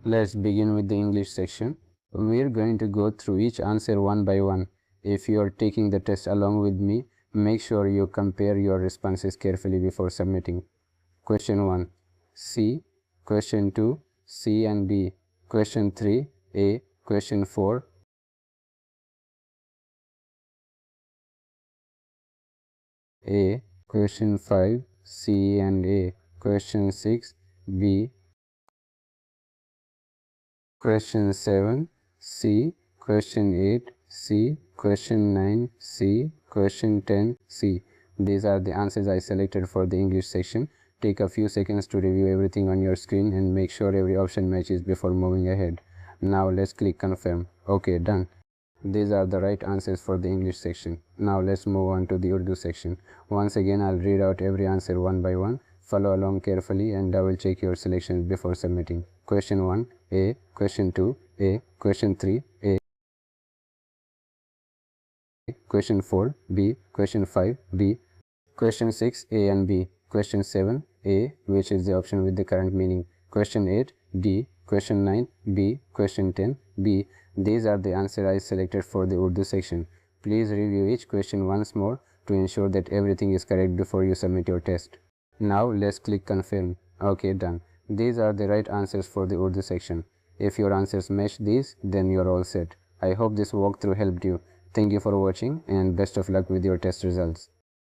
Let's begin with the English section. We're going to go through each answer one by one. If you are taking the test along with me, make sure you compare your responses carefully before submitting. Question 1, C. Question 2, C and B. Question 3, A. Question 4, A. Question 5, C and A. Question 6, B. Question 7, C. Question 8, C. Question 9, C. Question 10, C. These are the answers I selected for the English section. Take a few seconds to review everything on your screen and make sure every option matches before moving ahead. Now let's click confirm. Okay, done. These are the right answers for the English section. Now let's move on to the Urdu section. Once again, I'll read out every answer one by one. Follow along carefully and double check your selections before submitting. Question 1, A. Question 2, A. Question 3, A. Question 4, B. Question 5, B. Question 6, A and B. Question 7, A, which is the option with the current meaning. Question 8, D. Question 9, B. Question 10, B. These are the answers I selected for the Urdu section. Please review each question once more to ensure that everything is correct before you submit your test. Now let's click confirm. Okay, done. These are the right answers for the Urdu section. If your answers match these, then you're all set. I hope this walkthrough helped you. Thank you for watching and best of luck with your test results.